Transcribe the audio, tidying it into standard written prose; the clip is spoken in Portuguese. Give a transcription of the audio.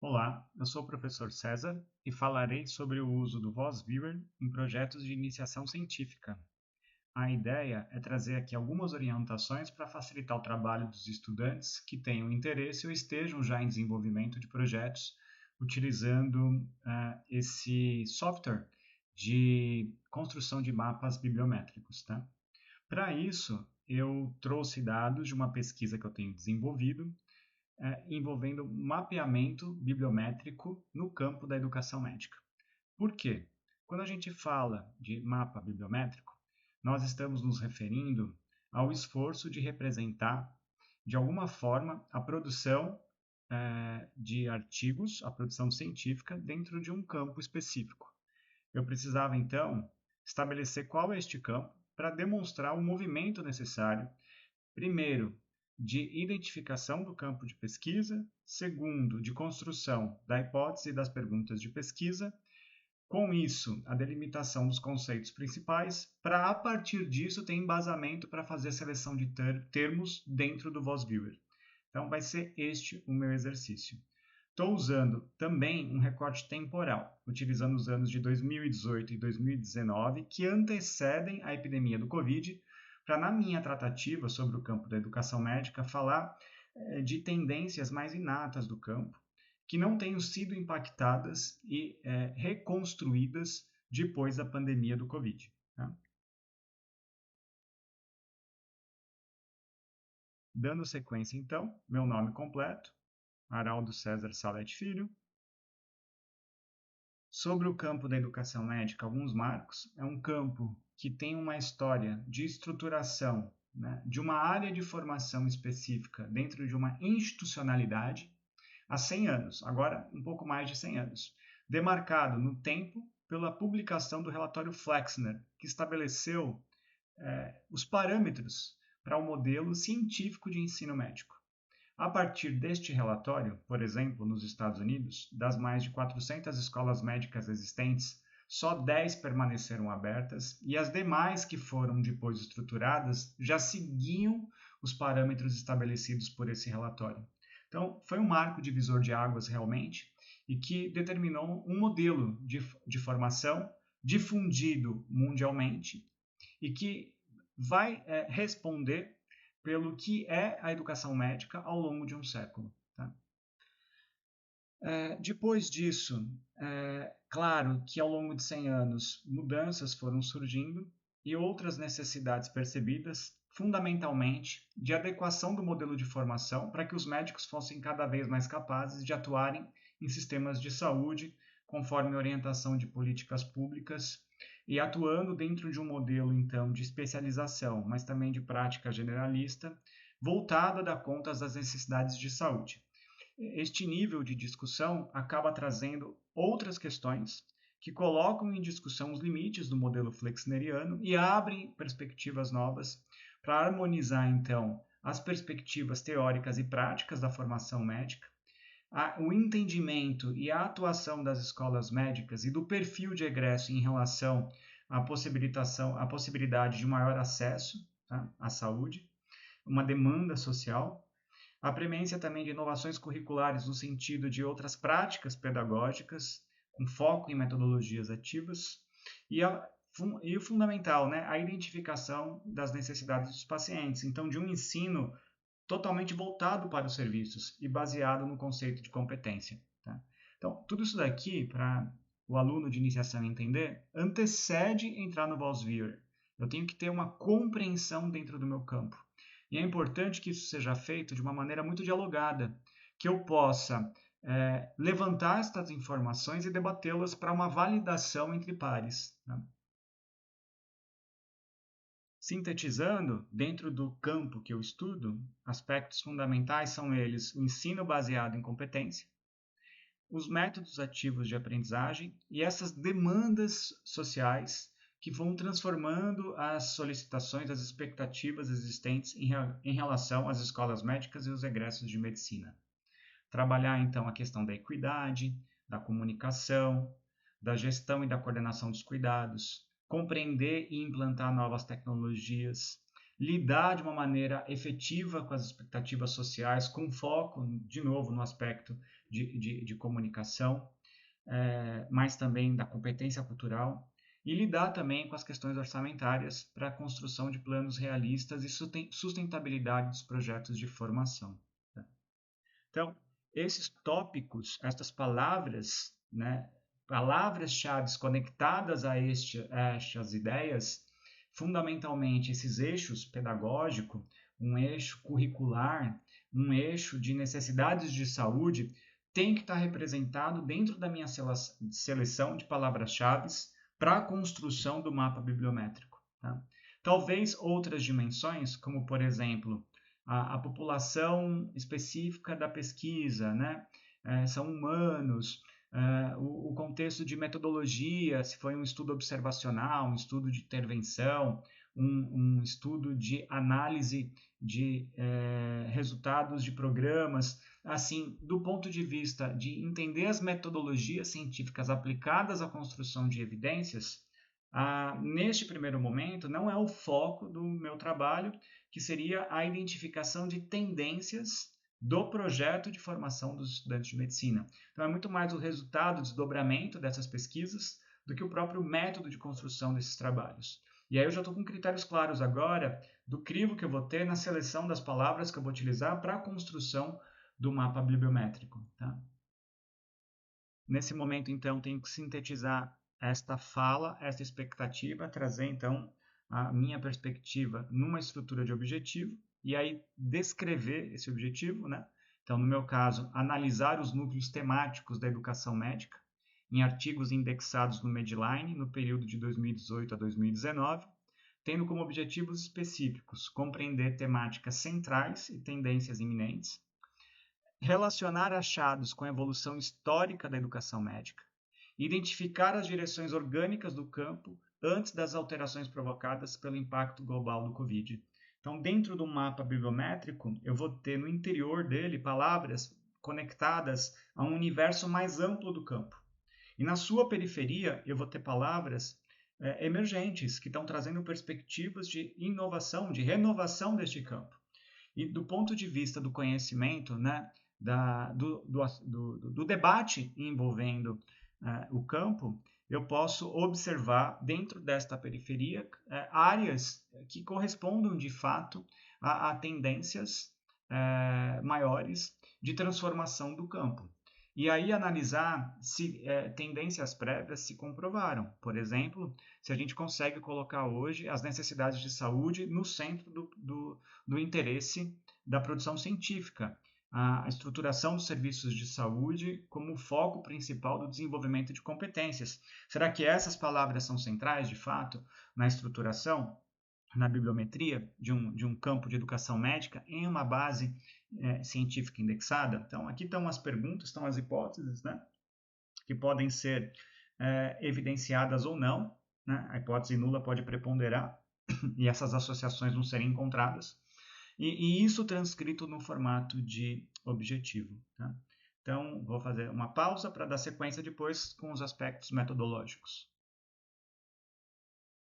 Olá, eu sou o professor César e falarei sobre o uso do VozViewer em projetos de iniciação científica. A ideia é trazer aqui algumas orientações para facilitar o trabalho dos estudantes que tenham interesse ou estejam já em desenvolvimento de projetos utilizando esse software de construção de mapas bibliométricos, tá? Para isso, eu trouxe dados de uma pesquisa que eu tenho desenvolvido envolvendo mapeamento bibliométrico no campo da educação médica. Por quê? Quando a gente fala de mapa bibliométrico, nós estamos nos referindo ao esforço de representar, de alguma forma, a produção de artigos, a produção científica, dentro de um campo específico. Eu precisava, então, estabelecer qual é este campo para demonstrar o movimento necessário. Primeiro, de identificação do campo de pesquisa, segundo, de construção da hipótese e das perguntas de pesquisa, com isso, a delimitação dos conceitos principais, para a partir disso ter embasamento para fazer a seleção de termos dentro do VozViewer. Então, vai ser este o meu exercício. Estou usando também um recorte temporal, utilizando os anos de 2018 e 2019, que antecedem a epidemia do Covid, para, na minha tratativa sobre o campo da educação médica, falar de tendências mais inatas do campo, que não tenham sido impactadas e reconstruídas depois da pandemia do Covid. Tá? Dando sequência, então, meu nome completo, Araldo César Salete Filho. Sobre o campo da educação médica, alguns marcos. É um campo que tem uma história de estruturação, né, de uma área de formação específica dentro de uma institucionalidade há 100 anos, agora um pouco mais de 100 anos, demarcado no tempo pela publicação do relatório Flexner, que estabeleceu os parâmetros para o modelo científico de ensino médico. A partir deste relatório, por exemplo, nos Estados Unidos, das mais de 400 escolas médicas existentes, só 10 permaneceram abertas e as demais que foram depois estruturadas já seguiam os parâmetros estabelecidos por esse relatório. Então, foi um marco divisor de águas realmente e que determinou um modelo de formação difundido mundialmente e que vai responder pelo que é a educação médica ao longo de um século. Tá? Depois disso, claro que ao longo de 100 anos mudanças foram surgindo e outras necessidades percebidas, fundamentalmente de adequação do modelo de formação para que os médicos fossem cada vez mais capazes de atuarem em sistemas de saúde conforme orientação de políticas públicas e atuando dentro de um modelo então de especialização, mas também de prática generalista, voltado a dar conta das necessidades de saúde. Este nível de discussão acaba trazendo outras questões que colocam em discussão os limites do modelo flexneriano e abrem perspectivas novas para harmonizar, então, as perspectivas teóricas e práticas da formação médica, o entendimento e a atuação das escolas médicas e do perfil de egresso em relação à possibilidade de maior acesso, tá, à saúde, uma demanda social, a premência também de inovações curriculares no sentido de outras práticas pedagógicas, com foco em metodologias ativas, e o fundamental, né, a identificação das necessidades dos pacientes. Então, de um ensino totalmente voltado para os serviços e baseado no conceito de competência. Tá? Então, tudo isso daqui, para o aluno de iniciação entender, antecede entrar no VozViewer. Eu tenho que ter uma compreensão dentro do meu campo. E é importante que isso seja feito de uma maneira muito dialogada, que eu possa levantar estas informações e debatê-las para uma validação entre pares. Tá? Sintetizando, dentro do campo que eu estudo, aspectos fundamentais são eles o ensino baseado em competência, os métodos ativos de aprendizagem e essas demandas sociais que vão transformando as solicitações, as expectativas existentes em relação às escolas médicas e os egressos de medicina. Trabalhar, então, a questão da equidade, da comunicação, da gestão e da coordenação dos cuidados, compreender e implantar novas tecnologias, lidar de uma maneira efetiva com as expectativas sociais, com foco, de novo, no aspecto de comunicação, mas também da competência cultural, e lidar também com as questões orçamentárias para a construção de planos realistas e sustentabilidade dos projetos de formação. Tá? Então, esses tópicos, estas palavras, né, palavras-chave conectadas a estas ideias, fundamentalmente esses eixos pedagógico, um eixo curricular, um eixo de necessidades de saúde, tem que estar representado dentro da minha seleção de palavras-chave para a construção do mapa bibliométrico. Tá? Talvez outras dimensões, como por exemplo, a população específica da pesquisa, né? São humanos, o contexto de metodologia, se foi um estudo observacional, um estudo de intervenção, um estudo de análise de resultados de programas, assim, do ponto de vista de entender as metodologias científicas aplicadas à construção de evidências, neste primeiro momento não é o foco do meu trabalho, que seria a identificação de tendências do projeto de formação dos estudantes de medicina. Então, é muito mais o resultado, o desdobramento dessas pesquisas do que o próprio método de construção desses trabalhos. E aí eu já estou com critérios claros agora do crivo que eu vou ter na seleção das palavras que eu vou utilizar para a construção do mapa bibliométrico. Tá? Nesse momento, então, tenho que sintetizar esta fala, esta expectativa, trazer, então, a minha perspectiva numa estrutura de objetivo e aí descrever esse objetivo, né? Então, no meu caso, analisar os núcleos temáticos da educação médica em artigos indexados no Medline no período de 2018 a 2019, tendo como objetivos específicos compreender temáticas centrais e tendências iminentes, relacionar achados com a evolução histórica da educação médica, identificar as direções orgânicas do campo antes das alterações provocadas pelo impacto global do Covid. Então, dentro do mapa bibliométrico, eu vou ter no interior dele palavras conectadas a um universo mais amplo do campo. E na sua periferia, eu vou ter palavras emergentes, que estão trazendo perspectivas de inovação, de renovação deste campo. E do ponto de vista do conhecimento, né, do debate envolvendo o campo, eu posso observar dentro desta periferia áreas que correspondam de fato a tendências maiores de transformação do campo. E aí analisar se tendências prévias se comprovaram. Por exemplo, se a gente consegue colocar hoje as necessidades de saúde no centro do interesse da produção científica, a estruturação dos serviços de saúde como foco principal do desenvolvimento de competências. Será que essas palavras são centrais, de fato, na estruturação, na bibliometria de um campo de educação médica em uma base científica indexada? Então, aqui estão as perguntas, estão as hipóteses, né, que podem ser evidenciadas ou não. Né? A hipótese nula pode preponderar e essas associações não serem encontradas. E isso transcrito no formato de objetivo. Tá? Então, vou fazer uma pausa para dar sequência depois com os aspectos metodológicos.